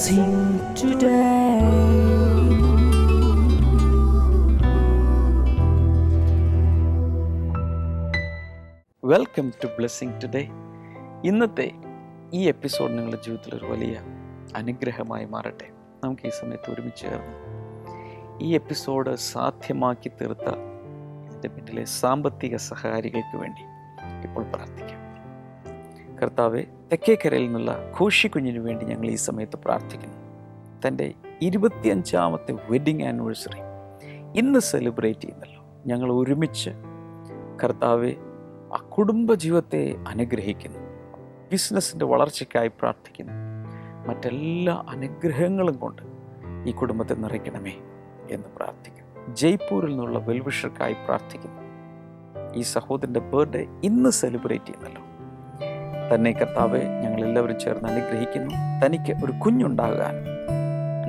blessing today. Welcome to blessing today. ഇന്നത്തെ ഈ episode നിങ്ങളുടെ ജീവിതത്തിൽ ഒരു വലിയ അനുഗ്രഹമായി മാറട്ടെ. നമുക്ക് ഈ സമയത്ത് ഒരുമിച്ച് ചേർന്ന് ഈ എപ്പിസോഡ് സാധ്യമാക്കി തീർത്ത ഇതിൻ്റെ പിന്നിലെ സാമ്പത്തിക സഹകാരികൾക്ക് വേണ്ടി ഇപ്പോൾ പ്രാർത്ഥിക്കാം. കർത്താവെ, തെക്കേക്കരയിൽ നിന്നുള്ള ഘോഷി കുഞ്ഞിന് വേണ്ടി ഞങ്ങൾ ഈ സമയത്ത് പ്രാർത്ഥിക്കുന്നു. തൻ്റെ 25ാമത്തെ വെഡ്ഡിങ് ആനിവേഴ്സറി ഇന്ന് സെലിബ്രേറ്റ് ചെയ്യുന്നല്ലോ. ഞങ്ങൾ ഒരുമിച്ച് കർത്താവെ ആ കുടുംബജീവിതത്തെ അനുഗ്രഹിക്കുന്നു. ബിസിനസ്സിൻ്റെ വളർച്ചയ്ക്കായി പ്രാർത്ഥിക്കുന്നു. മറ്റെല്ലാ അനുഗ്രഹങ്ങളും കൊണ്ട് ഈ കുടുംബത്തെ നിറയ്ക്കണമേ എന്ന് പ്രാർത്ഥിക്കുന്നു. ജയ്പൂരിൽ നിന്നുള്ള വെൽവിഷർക്കായി പ്രാർത്ഥിക്കുന്നു. ഈ സഹോദരൻ്റെ ബർത്ത്ഡേ ഇന്ന് സെലിബ്രേറ്റ് ചെയ്യുന്നല്ലോ. തന്നെ കർത്താവെ ഞങ്ങളെല്ലാവരും ചേർന്ന് അനുഗ്രഹിക്കുന്നു. തനിക്ക് ഒരു കുഞ്ഞുണ്ടാകാൻ,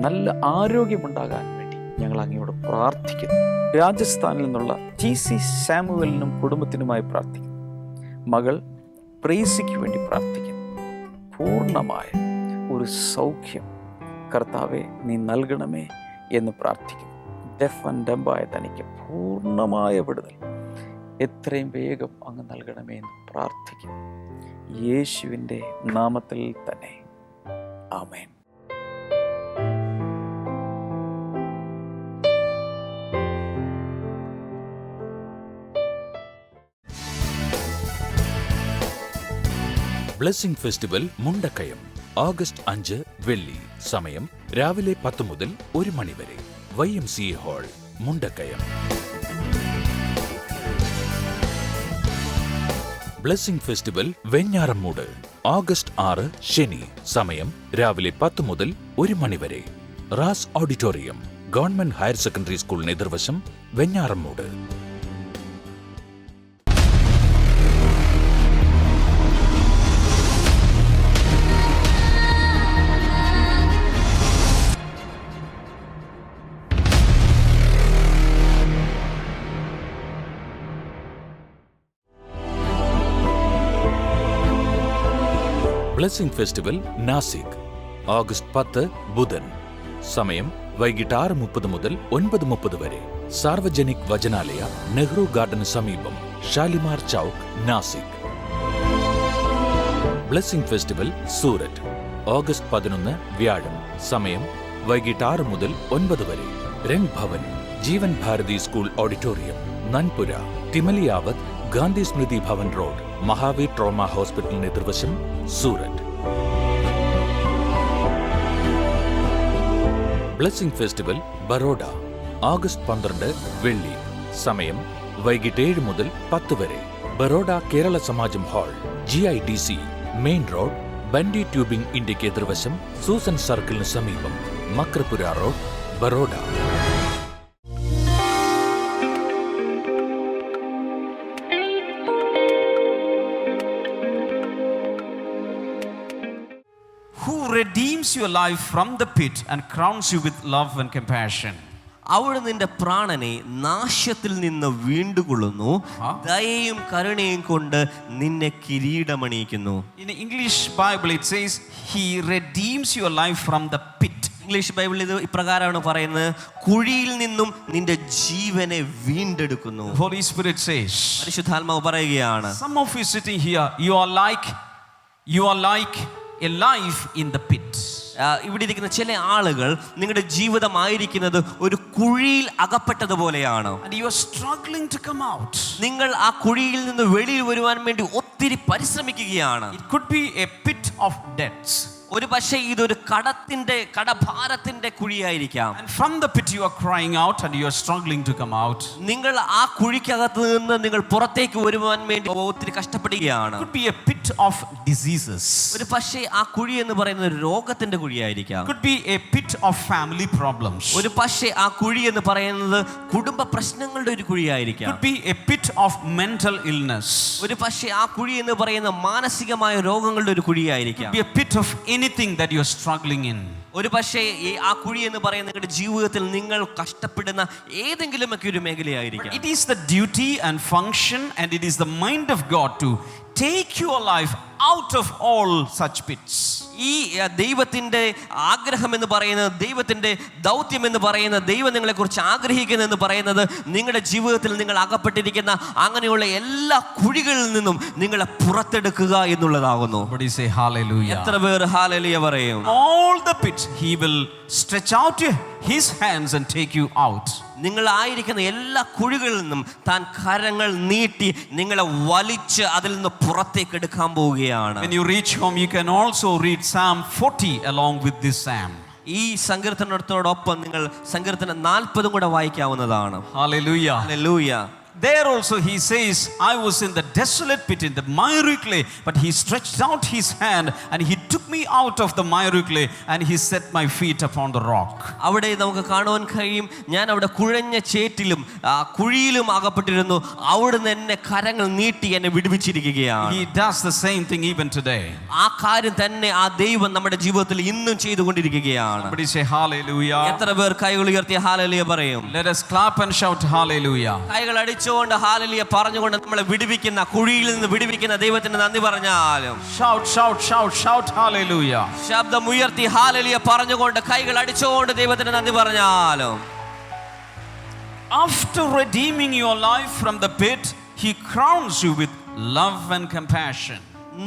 നല്ല ആരോഗ്യമുണ്ടാകാൻ വേണ്ടി ഞങ്ങൾ അങ്ങയോട് പ്രാർത്ഥിക്കുന്നു. രാജസ്ഥാനിൽ നിന്നുള്ള TC സാമുവലിനും കുടുംബത്തിനുമായി പ്രാർത്ഥിക്കുന്നു. മകൾ പ്രേസിക്ക് വേണ്ടി പ്രാർത്ഥിക്കുന്നു. പൂർണ്ണമായ ഒരു സൗഖ്യം കർത്താവെ നീ നൽകണമേ എന്ന് പ്രാർത്ഥിക്കുന്നു. ഡെഫ് ആൻഡ് ഡംബായ തനിക്ക് പൂർണ്ണമായ വിടുതൽ എത്രയും വേഗം അങ്ങ് നൽകണമേ എന്ന് പ്രാർത്ഥിക്കുന്നു. യേശുവിൻ്റെ നാമത്തിൽ തന്നെ ആമേൻ. ബ്ലെസ്സിംഗ് ഫെസ്റ്റിവൽ മുണ്ടക്കയം ഓഗസ്റ്റ് 5 വെള്ളി. സമയം രാവിലെ 10 മുതൽ 1 മണി വരെ. YMCA hall Mundakayam. Blessing festival Venjaramoodu August 6 ശനി. സമയം രാവിലെ 10 മുതൽ 1 മണി വരെ. റാസ് ഓഡിറ്റോറിയം, ഗവൺമെന്റ് ഹയർ സെക്കൻഡറി സ്കൂളിന് എതിർവശം, Venjaramoodu. Blessing festival Nashik August 10 ബുധൻ. സമയം വൈകിട്ട് 6:30 മുതൽ 9:30 വരെ. സാർവജനിക് വചനാലയ, നെഹ്റു ഗാർഡന് സമീപം, Shalimar Chowk, Nashik. Blessing festival Surat August 11 വ്യാഴം. സമയം വൈകിട്ട് 6 മുതൽ 9 വരെ. Rang Bhavan, Jeevan Bharati school auditorium, Nanpura, Timaliyawad, Gandhi Smriti Bhavan road, Mahavir trauma ഹോസ്പിറ്റലിന് എതിർവശം, Surat. Blessing festival Baroda August 12 വെള്ളി. സമയം വൈകിട്ട് 7 മുതൽ 10 വരെ. Baroda Kerala Samajam hall, GIDC main road, Bundy tubing ഇന്ത്യക്ക് എതിർവശം, സൂസൻ സർക്കിളിന് സമീപം, Makarpura road, Baroda. redeems your life from the pit and crowns you with love and compassion. അവിടെ നിന്റെ പ്രാണനെ നാശത്തിൽ നിന്ന് വീണ്ടുകൊള്ളുന്നു, ദയയും കരുണയും കൊണ്ട് നിന്നെ കിരീടമണിയിക്കുന്നു. In English Bible it says he redeems your life from the pit. English ബൈബിളിൽ ഇത് ഇപ്രകാരമാണ് പറയുന്നത്, കുഴിയിൽ നിന്നും നിന്റെ ജീവനെ വീണ്ടെടുക്കുന്നു. Holy Spirit says, പരിശുദ്ധാത്മാവ് പറയുകയാണ്, some of you sitting here, you are like a life in the pit. ഇവിടെ ഇരിക്കുന്ന ചില ആളുകൾ നിങ്ങളുടെ ജീവിതമായിരിക്കുന്നത് ഒരു കുഴിയിൽ അകപ്പെട്ടതുപോലെയാണ്. And you are struggling to come out. നിങ്ങൾ ആ കുഴിയിൽ നിന്ന് വെളിയിൽ വരുവാൻ വേണ്ടി ഒത്തിരി പരിശ്രമിക്കുകയാണ്. It could be a pit of debts. ഒരു പക്ഷേ ഇതൊരു കടഭാരത്തിന്റെ കുഴിയായിരിക്കാം. And from the pit you are crying out and you are struggling to come out. നിങ്ങൾ ആ കുഴിക്കകത്ത് നിന്ന് നിങ്ങൾ പുറത്തേക്ക് വരുവാൻ വേണ്ടി ഒത്തിരി കഷ്ടപ്പെടുകയാണ്. It could be a pit of diseases. ഒരു പക്ഷേ ആ കുഴി എന്ന് പറയുന്നത് രോഗത്തിന്റെ കുഴിയായിരിക്കാം. Could be a pit of family problems. ഒരു പക്ഷേ ആ കുഴി എന്ന് പറയുന്നത് കുടുംബ പ്രശ്നങ്ങളുടെ ഒരു കുഴിയായിരിക്കാം. Could be a pit of mental illness. ഒരു പക്ഷേ ആ കുഴി എന്ന് പറയുന്നത് മാനസികമായ രോഗങ്ങളുടെ ഒരു കുഴിയായിരിക്കാം. Could be a pit of anything that you are struggling in. ഒരു പക്ഷേ ആ കുഴി എന്ന് പറയുന്നത് നിങ്ങളുടെ ജീവിതത്തിൽ നിങ്ങൾ കഷ്ടപ്പെടുന്ന ഏതെങ്കിലുമൊക്കെ ഒരു മേഖലയായിരിക്കാം. It is the duty and function and it is the mind of God to take your life out of all such pits. ഈ ദൈവത്തിൻ്റെ ആഗ്രഹം എന്ന് പറയുന്നത്, ദൈവത്തിൻ്റെ ദൗത്യം എന്ന് പറയുന്നത്, ദൈവം നിങ്ങളെക്കുറിച്ച് ആഗ്രഹിക്കുന്നത് എന്ന് പറയുന്നത് നിങ്ങളുടെ ജീവിതത്തിൽ നിങ്ങൾ അകപ്പെട്ടിരിക്കുന്ന അങ്ങനെയുള്ള എല്ലാ കുഴികളിൽ നിന്നും നിങ്ങളെ പുറത്തെടുക്കുക എന്നുള്ളതാകുന്നു. Everybody say hallelujah. എത്ര പേർ ഹല്ലേലൂയ പറയും? All the pits he will stretch out his hands and take you out. നിങ്ങളായിരിക്കുന്ന എല്ലാ കുഴികളിൽ നിന്നും താൻ കരങ്ങൾ നീട്ടി നിങ്ങളെ വലിച്ച് അതിൽ നിന്ന് പുറത്തേക്ക് എടുക്കാൻ പോവുകയാണ്. When you reach home, you can also read Psalm 40 along with this psalm. ഈ സങ്കീർത്തനത്തോടൊപ്പം നിങ്ങൾ സങ്കീർത്തനം 40 കൂടെ വായിക്കാവുന്നതാണ്. Hallelujah. Hallelujah. There also he says, I was in the desolate pit, in the miry clay, but he stretched out his hand and he took me out of the miry clay and he set my feet upon the rock. അവിടെ നമുക്ക് കാണുവാൻ കഴിയും, ഞാൻ അവിടെ കുഴഞ്ഞ ചേറ്റിലും കുഴിയിലും അകപ്പെട്ടിരുന്നു, അവിടുന്ന് എന്നെ കരങ്ങൾ നീട്ടി എന്നെ വിടുവിച്ചിരിക്കുകയാണ്. He does the same thing even today. ആ കാര്യം തന്നെ ആ ദൈവം നമ്മുടെ ജീവിതത്തിൽ ഇന്നും ചെയ്തുകൊണ്ടിരിക്കുകയാണ്. Somebody say hallelujah. എത്ര പേർ കൈകൾ ഉയർത്തി ഹല്ലേലൂയ പറയും? Let us clap and shout hallelujah. കൈകൾ അടിച്ചുകൊണ്ട് ഹല്ലേലൂയ പറഞ്ഞുകൊണ്ട് നമ്മളെ വിടുവിക്കുന്ന, കുഴിയിൽ നിന്ന് വിടുവിക്കുന്ന ദൈവത്തിന് നന്ദി പറഞ്ഞാലും. Shout, shout, shout, shout hallelujah. ശബ്ദം ഉയർത്തി ഹല്ലേലൂയ പറഞ്ഞുകൊണ്ട് കൈകൾ അടിച്ചുകൊണ്ട് ദൈവത്തിന് നന്ദി പറഞ്ഞാലും. After redeeming your life from the pit, he crowns you with love and compassion.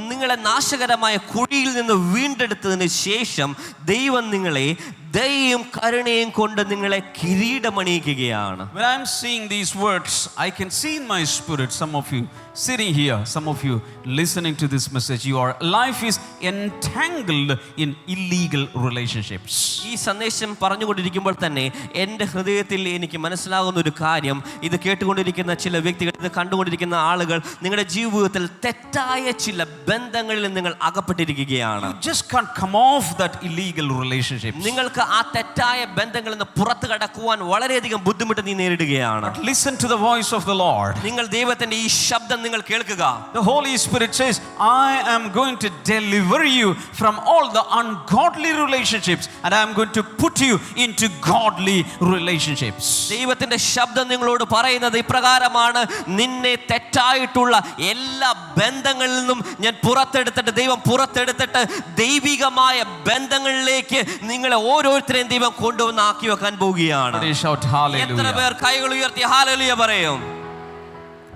നിങ്ങളെ നാശകരമായ കുഴിയിൽ നിന്ന് വീണ്ടെടുത്തതിന് ശേഷം ദൈവം നിങ്ങളെ ദയയും കരുണയും കൊണ്ട് നിങ്ങളെ കിരീടമണിയിക്കുകയാണ്. When I'm seeing these words, I can see in my spirit, some of you sitting here, some of you listening to this message, your life is entangled in illegal relationships. ഈ സന്ദേശം പറഞ്ഞുകൊണ്ടിരിക്കുമ്പോൾ തന്നെ എൻ്റെ ഹൃദയത്തിൽ എനിക്ക് മനസ്സിലാകുന്ന ഒരു കാര്യം, ഇത് കേട്ടുകൊണ്ടിരിക്കുന്ന ചില വ്യക്തികൾ, ഇത് കണ്ടുകൊണ്ടിരിക്കുന്ന ആളുകൾ, നിങ്ങളുടെ ജീവിതത്തിൽ തെറ്റായ ചില ബന്ധങ്ങളിൽ നിങ്ങൾ അകപ്പെട്ടിരിക്കുകയാണ്. You just can't come off that illegal relationship. നിങ്ങൾക്ക് ആ തെറ്റായ ബന്ധങ്ങളിൽ നിന്ന് പുറത്തു കടക്കുവാൻ വളരെയധികം ബുദ്ധിമുട്ട് നീ നേരിടുകയാണ്. But listen to the voice of the Lord. നിങ്ങൾ ദൈവത്തിന്റെ ഈ ശബ്ദം നിങ്ങൾ കേൾക്കുക. The Holy Spirit says, I am going to deliver you from all the ungodly relationships and I am going to put you into godly relationships. ദൈവത്തിന്റെ ശബ്ദം നിങ്ങളോട് പറയുന്നത് ഇപ്രകാരമാണ്, നിന്നെ തെറ്റായിട്ടുള്ള എല്ലാ ബന്ധങ്ങളിൽ നിന്നും ഞാൻ പുറത്തെടുത്തിട്ട്, ദൈവം പുറത്തെടുത്തിട്ട് ദൈവികമായ ബന്ധങ്ങളിലേക്ക് നിങ്ങളെ ഓരോരുത്തരെയും ദൈവം കൊണ്ടുവന്ന് ആക്കി വെക്കാൻ പോവുകയാണ്. Shout hallelujah. എത്ര പേർ കൈകൾ ഉയർത്തി ഹല്ലേലൂയ പറയും?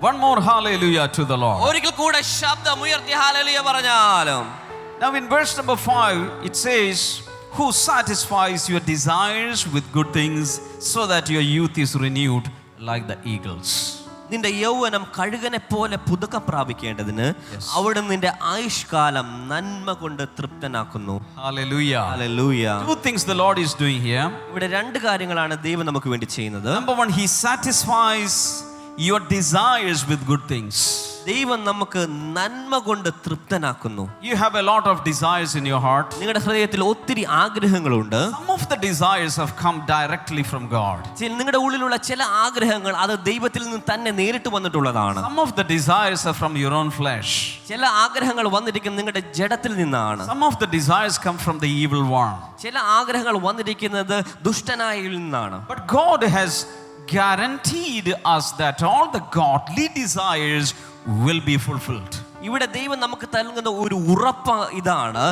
One more hallelujah to the Lord. ഒരിക്കൽ കൂടെ ശബ്ദം ഉയർത്തി ഹല്ലേലൂയ പറഞ്ഞാലും. Now in verse number 5 it says, who satisfies your desires with good things so that your youth is renewed like the eagles. നിന്റെ യൗവനം കഴുകനെ പോലെ പുതുക്കം പ്രാപിക്കേണ്ടതിന് അവിടുന്ന് നിന്റെ ആയുഷ്കാലം നന്മ കൊണ്ട് തൃപ്തനാക്കുന്നു. Hallelujah. Hallelujah. Two things the Lord is doing here. ഇവിടെ രണ്ട് കാര്യങ്ങളാണ് ദൈവം നമുക്ക് വേണ്ടി ചെയ്യുന്നത്. Number one, he satisfies your desires with good things. ദൈവം നമുക്ക് നന്മ കൊണ്ട് തൃപ്തനാക്കുന്നു. You have a lot of desires in your heart. നിങ്ങളുടെ ഹൃദയത്തിൽ ഒത്തിരി ആഗ്രഹങ്ങളുണ്ട്. Some of the desires have come directly from God. നിങ്ങളുടെ ഉള്ളിലുള്ള ചില ആഗ്രഹങ്ങൾ അത് ദൈവത്തിൽ നിന്ന് തന്നെ നേരിട്ട് വന്നിട്ടുള്ളതാണ്. Some of the desires are from your own flesh. ചില ആഗ്രഹങ്ങൾ വന്നിരിക്കുന്നത് നിങ്ങളുടെ ജഡത്തിൽ നിന്നാണ്. Some of the desires come from the evil one. ചില ആഗ്രഹങ്ങൾ വന്നിരിക്കുന്നത് ദുഷ്ടനായയിൽ നിന്നാണ്. But God has guaranteed us that all the godly desires will be fulfilled. ഇവിടെ ദൈവം നമുക്ക് നൽകുന്ന ഒരു ഉറപ്പ് ഇതാണ്,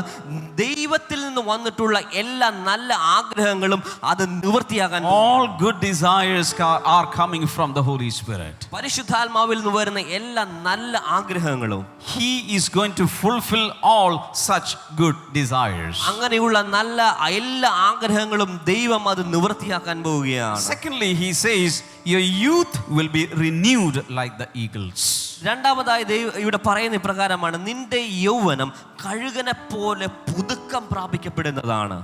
ദൈവത്തിൽ നിന്ന് വന്നിട്ടുള്ള എല്ലാ നല്ല ആഗ്രഹങ്ങളും അത് നിവൃത്തിയാകാൻ. All good desires are coming from the Holy Spirit. പരിശുദ്ധാത്മാവിൽ നിന്ന് വരുന്ന എല്ലാ നല്ല ആഗ്രഹങ്ങളും He is going to fulfill all such good desires. അങ്ങനെയുള്ള നല്ല എല്ലാ ആഗ്രഹങ്ങളും ദൈവം അത് നിവൃത്തിയാക്കാൻ പോവുകയാണ്. Secondly, he says your youth will be renewed like the eagles. രണ്ടാമതായി ഇവിടെ പറയുന്ന പ്രകാരമാണ്, നിന്റെ യൗവനം കഴുകനെ പോലെ പുതുക്കം പ്രാപിക്കപ്പെടുന്നതാണ്.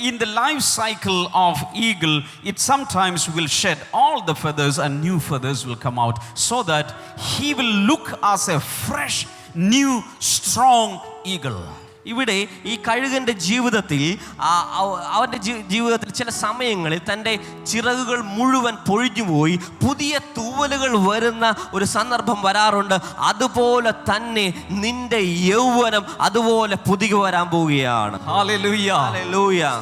In the life cycle of eagle, it sometimes will shed all the feathers and new feathers will come out so that he will look as a fresh, new, strong eagle. ഇവിടെ ഈ കഴുകന്റെ ജീവിതത്തിൽ അവൻ്റെ ജീവിതത്തിൽ ചില സമയങ്ങളിൽ തൻ്റെ ചിറകുകൾ മുഴുവൻ പൊഴിഞ്ഞുപോയി പുതിയ തൂവലുകൾ വരുന്ന ഒരു സന്ദർഭം വരാറുണ്ട്. അതുപോലെ തന്നെ നിന്റെ യൗവനം അതുപോലെ പുതുകി വരാൻ പോവുകയാണ്. Hallelujah. Hallelujah.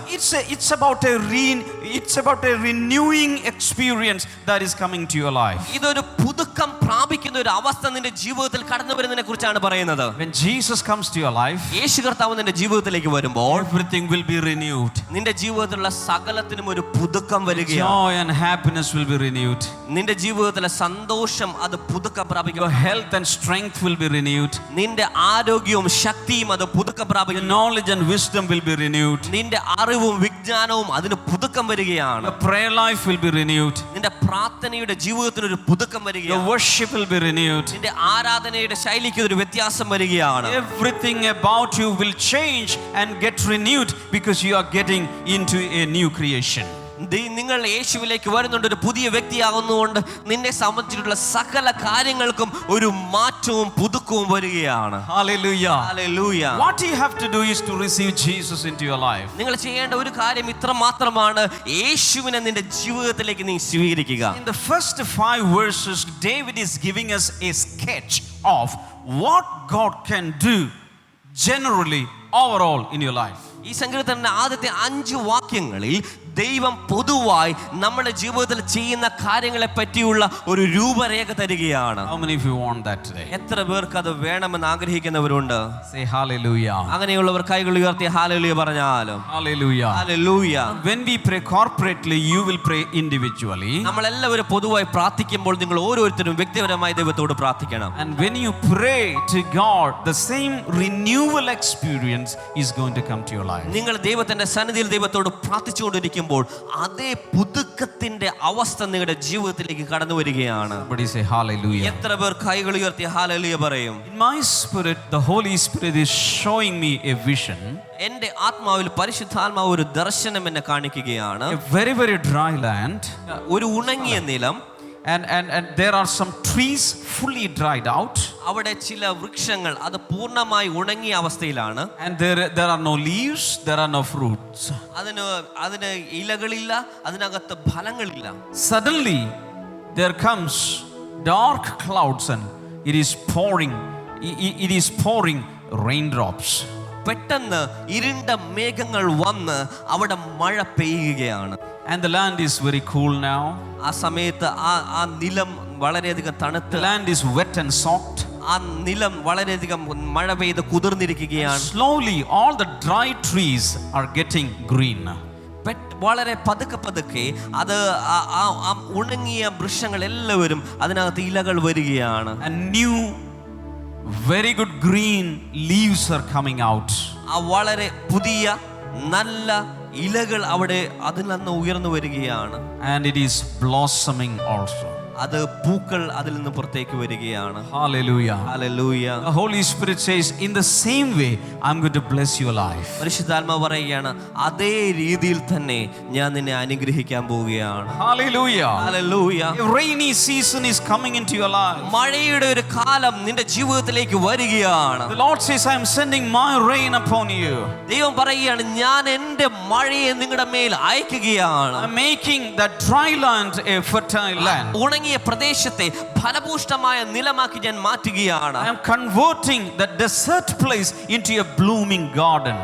It's about a renewing experience that is coming to your life. ഇതൊരു പുതുക്കം പ്രാപിക്കുന്ന മാറുന്ന ഒരു അവസ്ഥ നിന്റെ ജീവിതത്തിൽ കടന്നു വരുന്നതിനെ കുറിച്ചാണ് പറയുന്നത്. When Jesus comes to your life, യേശു കർത്താവ് നിന്റെ ജീവിതത്തിലേക്ക് വരുമ്പോൾ everything will be renewed. നിന്റെ ജീവിതത്തിലുള്ള സകലത്തിനും ഒരു പുതുക്കം വരികയാണ്. Joy and happiness will be renewed. നിന്റെ ജീവിതത്തിലെ സന്തോഷം അത് പുതുക്കം പ്രാപിക്കും. Your health and strength will be renewed. നിന്റെ ആരോഗ്യവും ശക്തിയും അത് പുതുക്കം Your പ്രാപിക്കും. knowledge and wisdom will be renewed. നിന്റെ അറിവും വിജ്ഞാനവും അതിന് പുതുക്കം വരികയാണ്. Your prayer life will be renewed. നിന്റെ പ്രാർത്ഥനയുടെ ജീവിതത്തിന് ഒരു പുതുക്കം Your വരികയാണ്. worship will be renewed. നിന്റെ ആരാധനയുടെ ശൈലിക്ക് ഒരു വ്യത്യാസം വരികയാണ്. Everything about you will change and get renewed because you are getting into a new creation. നിങ്ങൾ യേശുവിലേക്ക് വരുന്നുണ്ട്, ഒരു പുതിയ വ്യക്തിയാകുന്നതുകൊണ്ട് നിന്നെ സംബന്ധിച്ചിട്ടുള്ള സകല കാര്യങ്ങൾക്കും ഒരു മാറ്റവും പുതുക്കവും വരികയാണ്. Hallelujah. Hallelujah. What you have to do is to receive Jesus into your life. നിങ്ങൾ ചെയ്യേണ്ട ഒരു കാര്യം ഇത്ര മാത്രമാണ്, യേശുവിനെ നിന്റെ ജീവിതത്തിലേക്ക് നീ സ്വീകരിക്കുക. In the first 5 verses, David is giving us a sketch of what God can do generally overall in your life. ഈ സങ്കീർത്തനത്തിന്റെ ആദ്യത്തെ 5 വാക്യങ്ങളിൽ ദൈവം പൊതുവായി നമ്മുടെ ജീവിതത്തിൽ ചെയ്യുന്ന കാര്യങ്ങളെ പറ്റിയുള്ള ഒരു രൂപരേഖ തരികയാണ്. How many of you want that today? എത്ര പേർക്ക് അത് വേണമെന്ന് ആഗ്രഹിക്കുന്നവരുണ്ട്? Say hallelujah. അങ്ങനെയുള്ളവർ കൈകൾ ഉയർത്തി ഹല്ലേലൂയ പറഞ്ഞാലും. Hallelujah. Hallelujah. When we pray corporately, you will pray individually. നമ്മൾ എല്ലാവരും പൊതുവായി പ്രാർത്ഥിക്കുമ്പോൾ നിങ്ങൾ ഓരോരുത്തരും വ്യക്തിപരമായി ദൈവത്തോട് പ്രാർത്ഥിക്കണം. And when you pray to God, the same renewal experience is going to come to your life. നിങ്ങൾ ദൈവത്തിന്റെ സന്നിധിയിൽ ദൈവത്തോട് പ്രാർത്ഥിച്ചുകൊണ്ടിരിക്കുമ്പോൾ അതേ പുതുക്കത്തിന്റെ അവസ്ഥ നിങ്ങളുടെ ജീവിതത്തിലേക്ക് കടന്നു വരികയാണ്. Everybody say hallelujah. എത്ര പേർ കൈകൾ ഉയർത്തി ഹല്ലേലൂയ പറയും? In my spirit, the Holy Spirit is showing me a vision. എന്റെ ആത്മാവിൽ പരിശുദ്ധാത്മാവ് ഒരു ദർശനം എന്നെ കാണിക്കുകയാണ്. A very, very dry land. ഒരു ഉണങ്ങിയ നിലം. And there are some trees fully dried out. അവിടെ ചില വൃക്ഷങ്ങൾ അത് പൂർണ്ണമായി ഉണങ്ങിയ അവസ്ഥയിലാണ്. And there are no leaves, there are no fruits. അതിന് ഇലകളില്ല, അതിനകത്ത് ഫലങ്ങളില്ല. Suddenly there comes dark clouds and it is pouring raindrops. പെട്ടെന്ന് ഇരുണ്ട മേഘങ്ങൾ വന്ന് അവിടെ മഴ പെയ്യുകയാണ്. And the land is very cool now. ആ സമയത്ത് ആ നിലം വളരെയധികം തണുത്ത്, The land is wet and soaked. ആ നിലം വളരെയധികം മഴ പെയ്ത് കുതിർന്നിരിക്കുകയാണ്. Slowly all the dry trees are getting green. വളരെ പതുക്കെ അത് ആ ഉണങ്ങിയ വൃക്ഷങ്ങൾ എല്ലാവരും അതിനകത്ത് ഇലകൾ വരികയാണ്. And new very good green leaves are coming out. ആ വളരെ പുതിയ നല്ല ഇലകൾ അവിടെ അതിൽ നിന്ന് ഉയർന്നു വരികയാണ്. And it is blossoming also. അത് പൂക്കൾ അതിൽ നിന്ന് പുറത്തേക്ക് വരികയാണ്. Hallelujah. Hallelujah. The Holy Spirit says, in the same way, I'm going to bless your life. പരിശുദ്ധാത്മാവ് പറയുകയാണ്, അതേ രീതിയിൽ തന്നെ ഞാൻ നിന്നെ അനുഗ്രഹിക്കാൻ പോവുകയാണ്. Hallelujah. Hallelujah. A rainy season is coming into your life. മഴയുടെ ഒരു കാലം നിന്റെ ജീവിതത്തിലേക്ക് വരികയാണ്. The Lord says, I'm sending my rain upon you. ദൈവം പറയുകയാണ്, ഞാൻ എൻ്റെ മഴയെ നിങ്ങളുടെ മേൽ അയക്കുകയാണ്. I'm making that dry land a fertile land. ഉണങ്ങിയ പ്രദേശത്തെ ഫലപുഷ്ടമായ നിലമാക്കി ഞാൻ മാറ്റുകയാണ്. I am converting that desert place into a blooming garden.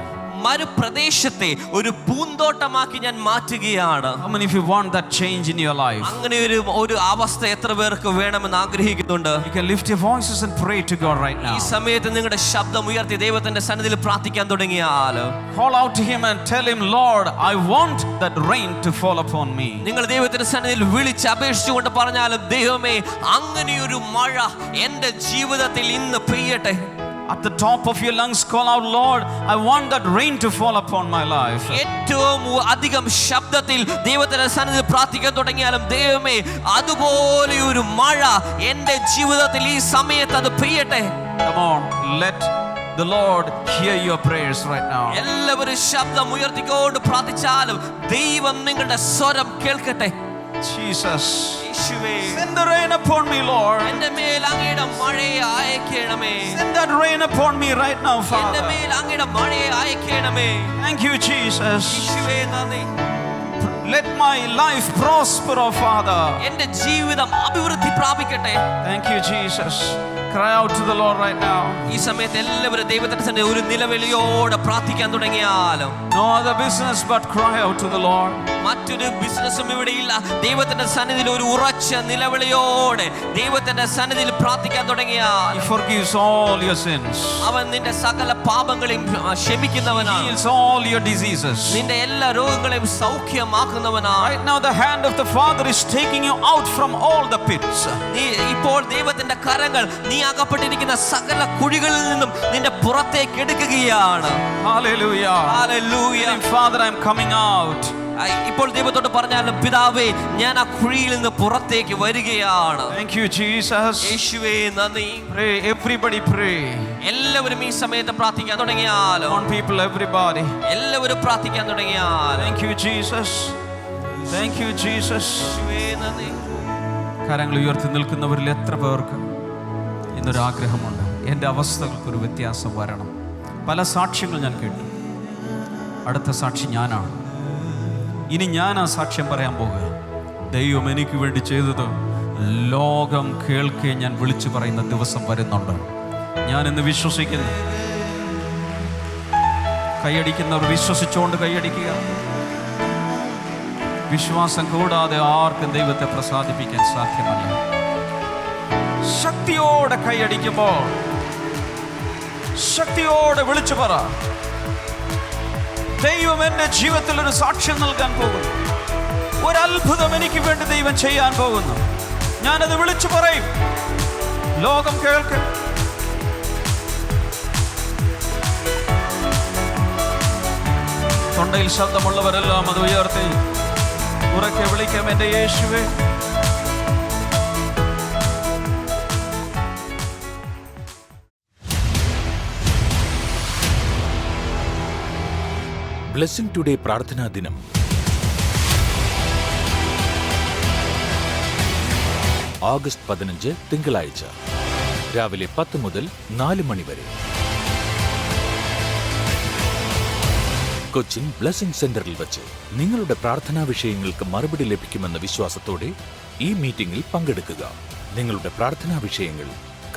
മരുപ്രദേശത്തെ ഒരു പൂന്തോട്ടമാക്കി ഞാൻ മാറ്റുകയാണ്. How many of you want that change in your life? അങ്ങനെ ഒരു അവസ്ഥ എത്ര പേർക്ക് വേണമെന്ന് ആഗ്രഹിക്കുന്നുണ്ട്? You can lift your voices and pray to God right now. ഈ സമയത്ത് നിങ്ങളുടെ ശബ്ദം ഉയർത്തി ദൈവത്തിന്റെ സന്നിധിയിൽ പ്രാർത്ഥിക്കാൻ തുടങ്ങിയാൽ Call out to Him and tell Him, Lord, I want that rain to fall upon me. നിങ്ങൾ ദൈവത്തിന്റെ സന്നിധിയിൽ വിളിച്ച് അപേക്ഷിച്ചുകൊണ്ട് പറഞ്ഞാലും, ദൈവമേ അങ്ങനെയൊരു മഴ എൻ്റെ ജീവിതത്തിൽ ഇന്ന് പെയ്യട്ടെ. At the top of your lungs, call out, Lord, I want that rain to fall upon my life. ഏറ്റവും അധികം ശബ്ദത്തിൽ ദൈവത്തിന്റെ സന്നിധിയിൽ പ്രാർത്ഥിക്കാൻ തുടങ്ങിയാലും, ദൈവമേ അതുപോലെ ഒരു മഴ എൻ്റെ ജീവിതത്തിൽ ഈ സമയത്ത് അത് പെയ്യട്ടെ. Come on, let the Lord hear your prayers right now. എല്ലാവരും ശബ്ദം ഉയർത്തിക്കൊണ്ട് പ്രാർത്ഥിച്ചാലും ദൈവം നിങ്ങളുടെ സ്വരം കേൾക്കട്ടെ. Jesus, യേശുവേ, send the rain upon me, Lord. എൻ്റെ മേൽ അങ്ങയുടെ മഴയെ അയക്കണമേ. Send that rain upon me right now, എൻ്റെ Father. മേൽ അങ്ങയുടെ മഴയെ അയക്കണമേ. Thank you, Jesus. യേശുവേ നന്ദി. Let my life prosper, oh Father. എൻ്റെ ജീവിതം അഭിവൃദ്ധി പ്രാപിക്കട്ടെ. Thank you, Jesus. Cry out to the Lord right now. ഈ സമയത്ത് എല്ലാവരും ദൈവത്തിന്റെ സന്നിധിയിൽ ഒരു നിലവിളിയോടെ പ്രാർത്ഥിക്കാൻ തുടങ്ങിയാലും No other business but cry out to the Lord. മറ്റൊരു ബിസിനസ്സും ഇവിടെയില്ല. ദൈവത്തിന്റെ സന്നിധിയിൽ ഒരു ഉറച്ച നിലവിളിയോടെ ദൈവത്തിന്റെ സന്നിധിയിൽ പ്രാർത്ഥിക്കാൻ തുടങ്ങിയാൽ He forgives all your sins. അവൻ നിന്റെ സകല പാപങ്ങളെയും ക്ഷമിക്കുന്നവനാണ്. He heals all your diseases. നിന്റെ എല്ലാ രോഗങ്ങളെയും സൗഖ്യമാക്കുന്നവനാണ്. Right now the hand of the Father is taking you out from all the pits. ഇപ്പോൾ ദൈവത്തിന്റെ കരങ്ങൾ നീ അകപ്പെട്ടിരിക്കുന്ന സകല കുഴികളിൽ നിന്നും നിന്റെ പുറത്തേക്ക് എടുക്കുകയാണ്. Hallelujah. Hallelujah. Father, I am coming out. ഇപ്പോൾ ദൈവത്തോട് പറഞ്ഞാൽ, പിതാവേ ഞാൻ ആ കുഴിയിൽ നിന്ന് പുറത്തേക്ക് വരികയാണ്. Thank you, Jesus. യേശുവേ നന്ദി. Pray, everybody pray. എല്ലാവരും ഈ സമയത്ത് പ്രാർത്ഥിക്കാൻ തുടങ്ങിയാലോ? Come on people, everybody. എല്ലാവരും പ്രാർത്ഥിക്കാൻ തുടങ്ങിയാൽ. Thank you, Jesus. Thank you, Jesus. യേശുവേ നന്ദി. കരങ്ങൾ ഉയർത്തി നിൽക്കുന്നവരിൽ എത്ര പേർക്ക് ഇന്നൊരാഗ്രഹമുണ്ട്, എൻ്റെ അവസ്ഥകൾക്കൊരു വ്യത്യാസം വരണം? പല സാക്ഷ്യങ്ങൾ ഞാൻ കേട്ടു. അടുത്ത സാക്ഷി ഞാനാണ്. ഇനി ഞാൻ ആ സാക്ഷ്യം പറയാൻ പോകുക. ദൈവം എനിക്ക് വേണ്ടി ചെയ്തത് ലോകം കേൾക്കെ ഞാൻ വിളിച്ചു പറയുന്ന ദിവസം വരുന്നുണ്ട്. ഞാനിന്ന് വിശ്വസിക്കുന്നു. കൈയടിക്കുന്നവർ വിശ്വസിച്ചുകൊണ്ട് കൈയടിക്കുക. വിശ്വാസം കൂടാതെ ആർക്കും ദൈവത്തെ പ്രസാദിപ്പിക്കാൻ സാധ്യമല്ല. ശക്തിയോടെ കൈയടിക്കുമ്പോൾ ശക്തിയോടെ വിളിച്ചു പറ, ദൈവം എൻ്റെ ജീവിതത്തിൽ ഒരു സാക്ഷ്യം നൽകാൻ പോകുന്നു. ഒരത്ഭുതം എനിക്ക് വേണ്ടി ദൈവം ചെയ്യാൻ പോകുന്നു. ഞാനത് വിളിച്ചു പറയും. ലോകം കേൾക്കെ. തൊണ്ടയിൽ ശബ്ദമുള്ളവരെല്ലാം അത് ഉയർത്തി ഉറക്കെ വിളിക്കാം, എൻ്റെ യേശുവേ. ബ്ലെസ്സിംഗ് ടുഡേ പ്രാർത്ഥനാ ദിനം. ഓഗസ്റ്റ് 15 തിങ്കളാഴ്ച രാവിലെ 10 മുതൽ 4 മണി വരെ കൊച്ചിൻ ബ്ലെസ്സിംഗ് സെന്ററിൽ വച്ച് നിങ്ങളുടെ പ്രാർത്ഥനാ വിഷയങ്ങൾക്ക് മറുപടി ലഭിക്കുമെന്ന വിശ്വാസത്തോടെ ഈ മീറ്റിംഗിൽ പങ്കെടുക്കുക. നിങ്ങളുടെ പ്രാർത്ഥനാ വിഷയങ്ങൾ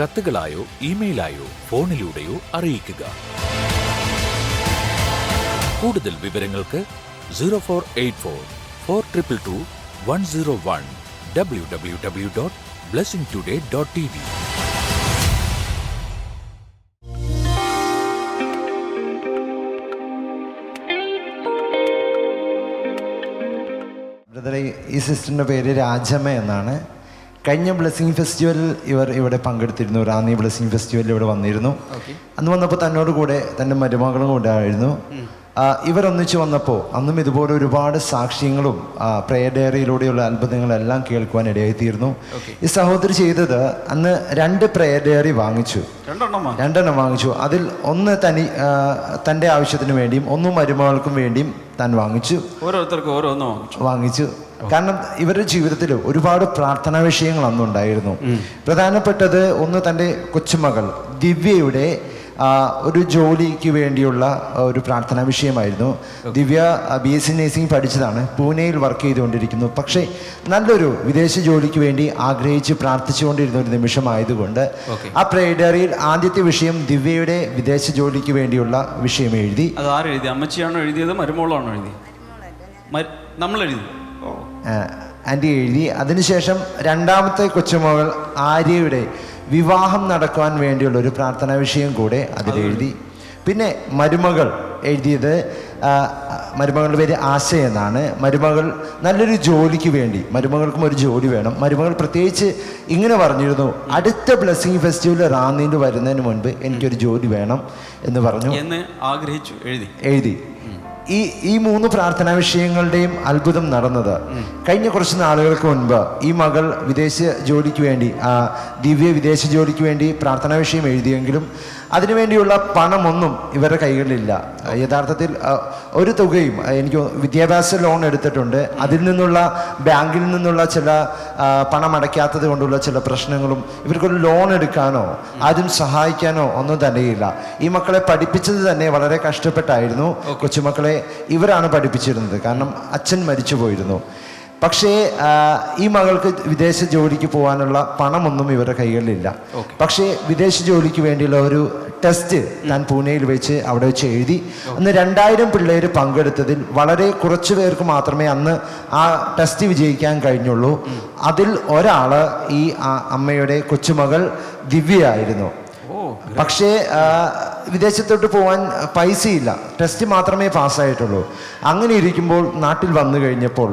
കത്തുകളായോ ഇമെയിലായോ ഫോണിലൂടെയോ അറിയിക്കുക. കൂടുതൽ വിവരങ്ങൾക്ക് 0484-422-101 www.blessingtoday.tv. ബ്രദറെ, ഈ സിസ്റ്ററിൻ്റെ പേര് രാജമ്മ എന്നാണ്. കഴിഞ്ഞ ബ്ലെസ്സിങ് ഫെസ്റ്റിവലിൽ ഇവർ ഇവിടെ പങ്കെടുത്തിരുന്നു. റാന്നി ബ്ലെസ്സിങ് ഫെസ്റ്റിവലിൽ ഇവിടെ വന്നിരുന്നു. അന്ന് വന്നപ്പോൾ തന്നോട് കൂടെ തൻ്റെ മരുമകളും കൂടെ ആയിരുന്നു. ഇവരൊന്നിച്ച് വന്നപ്പോൾ അന്നും ഇതുപോലെ ഒരുപാട് സാക്ഷ്യങ്ങളും പ്രേയർ ഡയറിയിലൂടെയുള്ള അത്ഭുതങ്ങളെല്ലാം കേൾക്കുവാൻ ഇടയായിത്തീർന്നു. ഈ സഹോദരി ചെയ്തത് അന്ന് 2 പ്രേയർ ഡയറി വാങ്ങിച്ചു. 2 വാങ്ങിച്ചു. അതിൽ ഒന്ന് തൻ്റെ ആവശ്യത്തിന് വേണ്ടിയും ഒന്ന് മരുമകൾക്കും വേണ്ടിയും താൻ വാങ്ങിച്ചു. ഓരോരുത്തർക്കും ഓരോന്നോ വാങ്ങിച്ചു. കാരണം ഇവരുടെ ജീവിതത്തിൽ ഒരുപാട് പ്രാർത്ഥനാ വിഷയങ്ങൾ അന്നുണ്ടായിരുന്നു. പ്രധാനപ്പെട്ടത് ഒന്ന് തൻ്റെ കൊച്ചുമകൾ ദിവ്യയുടെ ഒരു ജോലിക്ക് വേണ്ടിയുള്ള ഒരു പ്രാർത്ഥനാ വിഷയമായിരുന്നു. ദിവ്യ BSc നഴ്സിംഗ് പഠിച്ചതാണ്, പൂനെയിൽ വർക്ക് ചെയ്തുകൊണ്ടിരിക്കുന്നു. പക്ഷേ നല്ലൊരു വിദേശ ജോലിക്ക് വേണ്ടി ആഗ്രഹിച്ച് പ്രാർത്ഥിച്ചുകൊണ്ടിരുന്ന ഒരു നിമിഷമായതുകൊണ്ട് ആ പ്രേയർ ഡയറിയിൽ ആദ്യത്തെ വിഷയം ദിവ്യയുടെ വിദേശ ജോലിക്ക് വേണ്ടിയുള്ള വിഷയം എഴുതി. അത് ആരെഴുതി? അമ്മച്ചിയാണോ എഴുതിയത്, മരുമോളാണോ എഴുതിയത്? നമ്മൾ എഴുതി, ആൻറ്റി എഴുതി. അതിനുശേഷം രണ്ടാമത്തെ കൊച്ചുമകൾ ആര്യയുടെ വിവാഹം നടക്കുവാൻ വേണ്ടിയുള്ള ഒരു പ്രാർത്ഥനാ വിഷയം കൂടെ അതിലെഴുതി. പിന്നെ മരുമകൾ എഴുതിയത്, മരുമകളുടെ പേര് ആശ എന്നാണ്. മരുമകൾ നല്ലൊരു ജോലിക്ക് വേണ്ടി, മരുമകൾക്കും ഒരു ജോലി വേണം. മരുമകൾ പ്രത്യേകിച്ച് ഇങ്ങനെ പറഞ്ഞിരുന്നു, അടുത്ത ബ്ലെസ്സിങ് ഫെസ്റ്റിവൽ റാന്നിയിൽ വരുന്നതിന് മുൻപ് എനിക്കൊരു ജോലി വേണം എന്ന് പറഞ്ഞു, എന്ന് ആഗ്രഹിച്ചു, എഴുതി. ഈ 3 പ്രാർത്ഥനാ വിഷയങ്ങളുടെയും അത്ഭുതം നടന്നത് കഴിഞ്ഞ കുറച്ച് നാളുകൾക്ക് മുൻപ് ഈ മകൾ വിദേശ ജോലിക്ക് വേണ്ടി, ദിവ്യ വിദേശ ജോലിക്ക് വേണ്ടി പ്രാർത്ഥനാ വിഷയം എഴുതിയെങ്കിലും അതിനുവേണ്ടിയുള്ള പണമൊന്നും ഇവരുടെ കൈകളിലില്ല. യഥാർത്ഥത്തിൽ ഒരു തുകയും, എനിക്ക് വിദ്യാഭ്യാസ ലോൺ എടുത്തിട്ടുണ്ട്, അതിൽ നിന്നുള്ള ബാങ്കിൽ നിന്നുള്ള ചില പണം അടയ്ക്കാത്തത് കൊണ്ടുള്ള ചില പ്രശ്നങ്ങളും, ഇവർക്കൊരു ലോൺ എടുക്കാനോ ആരും സഹായിക്കാനോ ഒന്നും തന്നെയില്ല. ഈ മക്കളെ പഠിപ്പിച്ചത് തന്നെ വളരെ കഷ്ടപ്പെട്ടായിരുന്നു. കൊച്ചുമക്കളെ ഇവരാണ് പഠിപ്പിച്ചിരുന്നത്, കാരണം അച്ഛൻ മരിച്ചു പോയിരുന്നു. പക്ഷേ ഈ മകൾക്ക് വിദേശ ജോലിക്ക് പോകാനുള്ള പണമൊന്നും ഇവരുടെ കൈകളിലില്ല. പക്ഷേ വിദേശ ജോലിക്ക് വേണ്ടിയുള്ള ഒരു ടെസ്റ്റ് ഞാൻ പൂനെയിൽ വെച്ച് അവിടെ വെച്ച് എഴുതി. അന്ന് 2000 പിള്ളേർ പങ്കെടുത്തതിൽ വളരെ കുറച്ച് പേർക്ക് മാത്രമേ അന്ന് ആ ടെസ്റ്റ് വിജയിക്കാൻ കഴിഞ്ഞുള്ളൂ. അതിൽ ഒരാൾ ഈ അമ്മയുടെ കൊച്ചുമകൾ ദിവ്യയായിരുന്നു. പക്ഷേ വിദേശത്തോട്ട് പോകാൻ പൈസയില്ല, ടെസ്റ്റ് മാത്രമേ പാസ്സായിട്ടുള്ളൂ. അങ്ങനെ ഇരിക്കുമ്പോൾ നാട്ടിൽ വന്നു കഴിഞ്ഞപ്പോൾ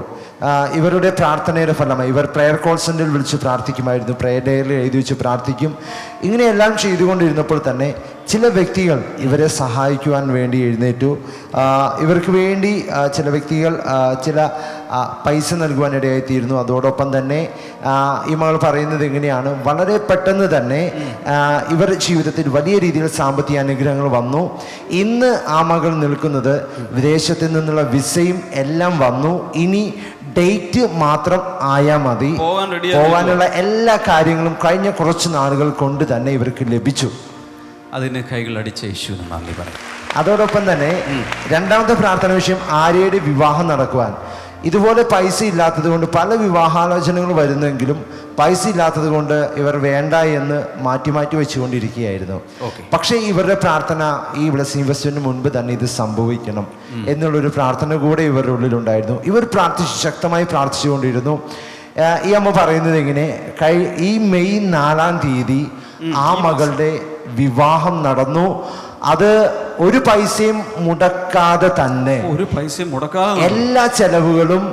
ഇവരുടെ പ്രാർത്ഥനയുടെ ഫലമായി ഇവർ പ്രെയർ കോൾ സെൻ്ററിൽ വിളിച്ച് പ്രാർത്ഥിക്കുമായിരുന്നു, പ്രെയർ ഡയറിൽ എഴുതി വെച്ച് പ്രാർത്ഥിക്കും. ഇങ്ങനെയെല്ലാം ചെയ്തുകൊണ്ടിരുന്നപ്പോൾ തന്നെ ചില വ്യക്തികൾ ഇവരെ സഹായിക്കുവാൻ വേണ്ടി എഴുന്നേറ്റു. ഇവർക്ക് വേണ്ടി ചില വ്യക്തികൾ ചില പൈസ നൽകുവാനിടയായിത്തീരുന്നു. അതോടൊപ്പം തന്നെ ഈ മകൾ പറയുന്നത് എങ്ങനെയാണ്, വളരെ പെട്ടെന്ന് തന്നെ ഇവരുടെ ജീവിതത്തിൽ വലിയ രീതിയിൽ സാമ്പത്തിക അനുഗ്രഹങ്ങൾ വന്നു. ഇന്ന് ആ മകൾ നിൽക്കുന്നത് വിദേശത്ത് നിന്നുള്ള വിസയും എല്ലാം വന്നു. ഇനി ഡേറ്റ് മാത്രം ആയാൽ മതി. പോകാനുള്ള എല്ലാ കാര്യങ്ങളും കഴിഞ്ഞ കുറച്ച് നാളുകൾ കൊണ്ട് തന്നെ ഇവർക്ക് ലഭിച്ചു. അതിന് കൈകളടിച്ച യേശുവിന് നന്ദി പറയും. അതോടൊപ്പം തന്നെ രണ്ടാമത്തെ പ്രാർത്ഥന വിഷയം ആര്യയുടെ വിവാഹം നടക്കുവാൻ. ഇതുപോലെ പൈസ ഇല്ലാത്തത് കൊണ്ട് പല വിവാഹാലോചനകൾ വരുന്നെങ്കിലും പൈസ ഇല്ലാത്തത് കൊണ്ട് ഇവർ വേണ്ട എന്ന് മാറ്റി മാറ്റി വെച്ചുകൊണ്ടിരിക്കുകയായിരുന്നു. പക്ഷേ ഇവരുടെ പ്രാർത്ഥന ഈ ബ്ലെസ്സിംഗ് ഫെസ്റ്റിവലിന് മുൻപ് തന്നെ ഇത് സംഭവിക്കണം എന്നുള്ളൊരു പ്രാർത്ഥന കൂടെ ഇവരുടെ ഉള്ളിലുണ്ടായിരുന്നു. ഇവർ ശക്തമായി പ്രാർത്ഥിച്ചുകൊണ്ടിരുന്നു. ഈ അമ്മ പറയുന്നത് എങ്ങനെ, ഈ മെയ് 4-ാം തീയതി ആ മകളുടെ വിവാഹം നടന്നു. അത് ഒരു പൈസയും മുടക്കാതെ തന്നെ, എല്ലാ ചെലവുകളും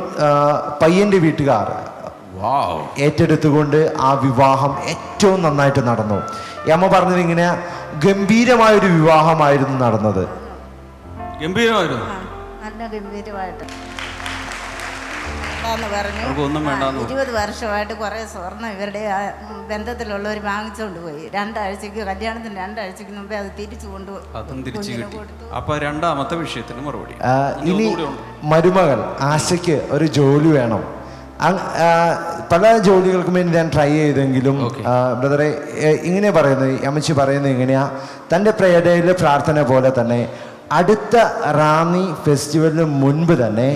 പയ്യന്റെ വീട്ടുകാർ ഏറ്റെടുത്തുകൊണ്ട് ആ വിവാഹം ഏറ്റവും നന്നായിട്ട് നടന്നു. ഈ അമ്മ പറഞ്ഞത് ഇങ്ങനെ, ഗംഭീരമായൊരു വിവാഹമായിരുന്നു നടന്നത്. ഗംഭീരമായിരുന്നു, നല്ല ഗംഭീരമായിട്ട് പറഞ്ഞു. 20 വർഷമായിട്ട് കുറെ സ്വർണം ഇവരുടെ ബന്ധത്തിലുള്ളവർ വാങ്ങിച്ചുകൊണ്ട് പോയി. 2 ആഴ്ചക്ക് കല്യാണത്തിന് 2 ആഴ്ചക്ക് മുമ്പേ അത് തിരിച്ചു കൊണ്ടുപോയി. അപ്പൊ രണ്ടാമത്തെ വിഷയത്തിന് മറുപടി. ഇനി മരുമകൾ ആശയ്ക്ക് ഒരു ജോലി വേണം. പല ജോലികൾക്കും വേണ്ടി ഞാൻ ട്രൈ ചെയ്തെങ്കിലും ബ്രദറെ ഇങ്ങനെ പറയുന്നത്, അമ്മച്ചി പറയുന്നത് എങ്ങനെയാ, തൻ്റെ പ്രേരണയിലെ പ്രാർത്ഥന പോലെ തന്നെ അടുത്ത റാന്നി ഫെസ്റ്റിവലിന് മുൻപ് തന്നെ,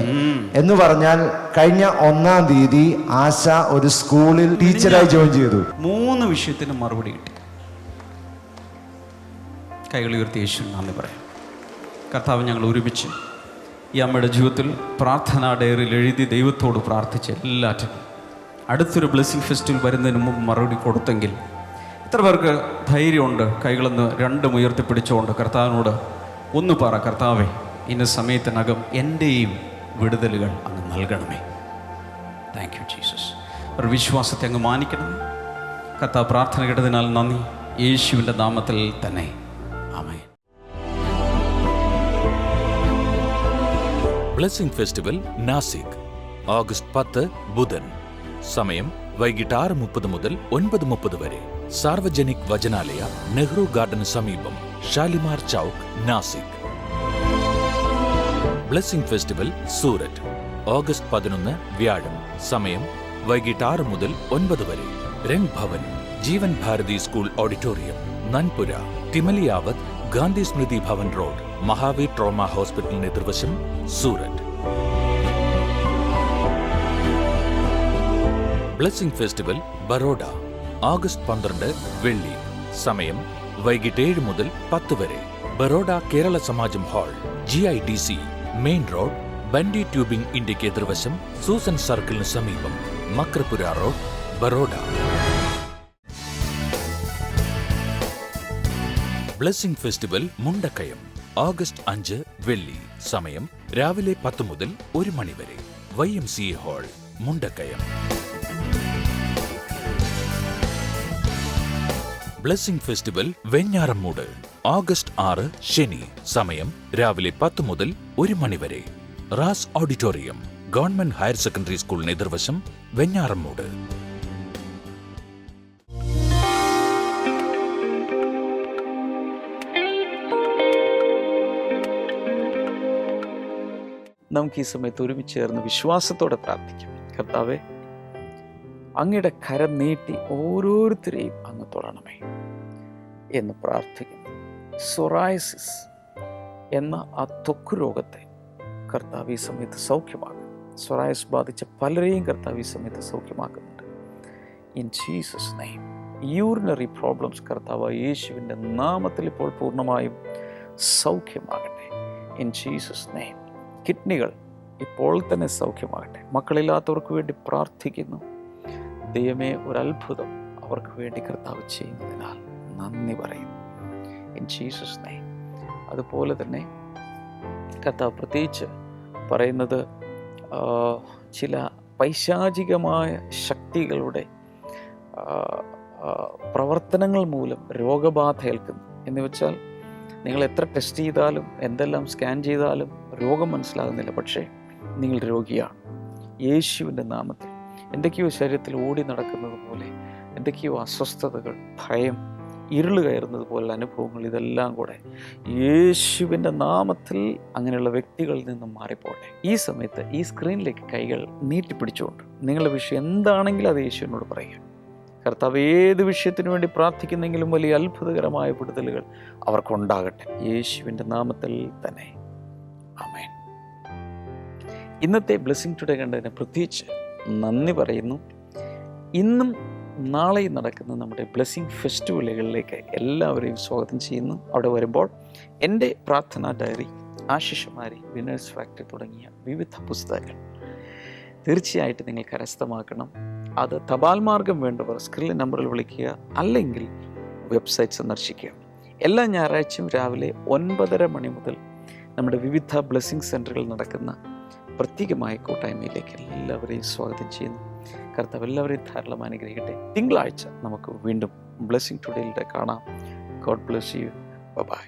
എന്ന് പറഞ്ഞാൽ കഴിഞ്ഞ 1-ാം തീയതി ആശ ഒരു സ്കൂളിൽ ടീച്ചറായി ജോയിൻ ചെയ്തു. 3 വിഷയത്തിന് മറുപടി കിട്ടി. കൈകൾ ഉയർത്തി യേശുവിന് നന്ദി പറയാം. കർത്താവ്, ഞങ്ങൾ ഒരുമിച്ച് ഈ അമ്മയുടെ ജീവിതത്തിൽ പ്രാർത്ഥനാ ഡയറിയിൽ എഴുതി ദൈവത്തോട് പ്രാർത്ഥിച്ച് എല്ലാറ്റിനും അടുത്തൊരു ബ്ലെസ്സിംഗ് ഫെസ്റ്റിവൽ വരുന്നതിന് മുമ്പ് മറുപടി കൊടുത്തെങ്കിൽ എത്ര പേർക്ക് ധൈര്യമുണ്ട് കൈകളൊന്ന് രണ്ടും ഉയർത്തിപ്പിടിച്ചുകൊണ്ട് കർത്താവിനോട് ഒന്ന് പറ, കർത്താവേ, ഇന്ന സമയത്തിനകം എൻ്റെയും വിടുതലുകൾ അങ്ങ് നൽകണമേ. Thank you Jesus. ഒരു വിശ്വാസത്തെ അങ്ങ് മാനിക്കണമേ. കർത്താവ്, പ്രാർത്ഥന കേട്ടതിനാൽ നന്ദി. യേശുവിൻ്റെ നാമത്തിൽ തന്നെ ആമേൻ. ബ്ലെസ്സിംഗ് ഫെസ്റ്റിവൽ നാസിക് ഓഗസ്റ്റ് 10 ബുധൻ. സമയം വൈകിട്ട് 6:30 മുതൽ 9:30 വരെ. സാർവജനിക് വചനാലയ, നെഹ്റു ഗാർഡന് സമീപം, Shalimar Chowk, Nashik. Blessing festival Surat August 11 വ്യാഴം. സമയം വൈകിട്ട് 6 മുതൽ 9 വരെ. Rang Bhavan, Jeevan Bharati school auditorium, Nanpura, Timaliyawad, Gandhi Smriti Bhavan road, Mahavir trauma ഹോസ്പിറ്റലിന് എതിർവശം, Surat. Blessing festival Baroda August 12 വെള്ളി. സമയം വൈകിട്ട് 7 മുതൽ 10 വരെ. Baroda Kerala Samajam hall, GIDC main road, Bundy tubing ഇന്ത്യക്ക് എതിർവശം, സൂസൻ സർക്കിളിന് സമീപം, Makarpura road, Baroda. Blessing festival Mundakayam August 5 വെള്ളി. സമയം രാവിലെ 10 മുതൽ 1 മണി വരെ. YMCA hall, Mundakayam. Blessing festival Venjaramoodu August 6 ശനി. സമയം രാവിലെ 10 മുതൽ 1 മണി വരെ. റാസ് ഓഡിറ്റോറിയം, ഗവൺമെന്റ് ഹയർ സെക്കൻഡറി സ്കൂളിന് എതിർവശം, വെഞ്ഞാറമ്മൂട്. നമുക്ക് ഈ സമയത്ത് ഒരുമിച്ച് ചേർന്ന് വിശ്വാസത്തോടെ പ്രാർത്ഥിക്കാം. കർത്താവേ, അങ്ങയുടെ കരം നീട്ടി ഓരോരുത്തരെയും അങ്ങ് തൊടണമേ എന്ന് പ്രാർത്ഥിക്കുന്നു. സൊറായസിസ് എന്ന ആ ത്വക്ക് രോഗത്തെ കർത്താവ് ഈ സമയത്ത് സൗഖ്യമാക്കും. സൊറായസ് ബാധിച്ച പലരെയും കർത്താവ് ഈ സമയത്ത് സൗഖ്യമാക്കുന്നുണ്ട്. In Jesus name urinary problems കർത്താവ് യേശുവിൻ്റെ നാമത്തിൽ ഇപ്പോൾ പൂർണ്ണമായും സൗഖ്യമാകട്ടെ. In Jesus name. കിഡ്നികൾ ഇപ്പോൾ തന്നെ സൗഖ്യമാകട്ടെ. മക്കളില്ലാത്തവർക്ക് വേണ്ടി പ്രാർത്ഥിക്കുന്നു. ദൈവമേ, ഒരത്ഭുതം അവർക്ക് വേണ്ടി കർത്താവ് ചെയ്യുന്നതിനാൽ നന്ദി പറയുന്നു. In Jesus name. അതുപോലെ തന്നെ കർത്താവ് പ്രത്യേകിച്ച് പറയുന്നത് ചില പൈശാചികമായ ശക്തികളുടെ പ്രവർത്തനങ്ങൾ മൂലം രോഗബാധ ഏൽക്കുന്നു. എന്ന് വെച്ചാൽ നിങ്ങൾ എത്ര ടെസ്റ്റ് ചെയ്താലും എന്തെല്ലാം സ്കാൻ ചെയ്താലും രോഗം മനസ്സിലാകുന്നില്ല, പക്ഷേ നിങ്ങൾ രോഗിയാണ്. യേശുവിൻ്റെ നാമത്തിൽ എന്തൊക്കെയോ ശരീരത്തിൽ ഓടി നടക്കുന്നത് പോലെ എന്തൊക്കെയോ അസ്വസ്ഥതകൾ, ഭയം, ഇരുള് കയറുന്നത് പോലുള്ള അനുഭവങ്ങൾ, ഇതെല്ലാം കൂടെ യേശുവിൻ്റെ നാമത്തിൽ അങ്ങനെയുള്ള വ്യക്തികളിൽ നിന്നും മാറിപ്പോട്ടെ. ഈ സമയത്ത് ഈ സ്ക്രീനിലേക്ക് കൈകൾ നീട്ടിപ്പിടിച്ചുകൊണ്ട് നിങ്ങളുടെ വിഷയം എന്താണെങ്കിലും അത് യേശുവിനോട് പറയുക. കർത്താവ് ഏത് വിഷയത്തിനു വേണ്ടി പ്രാർത്ഥിക്കുന്നെങ്കിലും വലിയ അത്ഭുതകരമായ വിടുതലുകൾ അവർക്കുണ്ടാകട്ടെ, യേശുവിൻ്റെ നാമത്തിൽ തന്നെ. ആമേൻ. ഇന്നത്തെ ബ്ലെസ്സിങ് ടുഡേ കണ്ടതിന് പ്രത്യേകിച്ച് നന്ദി പറയുന്നു. ഇന്നും നാളെയും നടക്കുന്ന നമ്മുടെ ബ്ലെസ്സിങ് ഫെസ്റ്റിവലുകളിലേക്ക് എല്ലാവരെയും സ്വാഗതം ചെയ്യുന്നു. അവിടെ വരുമ്പോൾ എൻ്റെ പ്രാർത്ഥനാ ഡയറി, ആശിഷമാരി, വിനേഴ്സ് ഫാക്ടറി തുടങ്ങിയ വിവിധ പുസ്തകങ്ങൾ തീർച്ചയായിട്ടും നിങ്ങൾ കരസ്ഥമാക്കണം. അത് തപാൽ മാർഗം വേണ്ടവർ സ്ക്രീൻ നമ്പറിൽ വിളിക്കുക, അല്ലെങ്കിൽ വെബ്സൈറ്റ് സന്ദർശിക്കുക. എല്ലാ ഞായറാഴ്ചയും രാവിലെ 9:30 മണി മുതൽ നമ്മുടെ വിവിധ ബ്ലെസ്സിങ് സെൻറ്ററുകളിൽ നടക്കുന്ന പ്രത്യേകമായ കൂട്ടായ്മയിലേക്ക് എല്ലാവരെയും സ്വാഗതം ചെയ്യുന്നു. കർത്താവ് എല്ലാവരെയും ധാരാളം അനുഗ്രഹിക്കട്ടെ. തിങ്കളാഴ്ച നമുക്ക് വീണ്ടും ബ്ലെസ്സിങ് ടുഡേയിലൂടെ കാണാം. God bless you. ബൈ.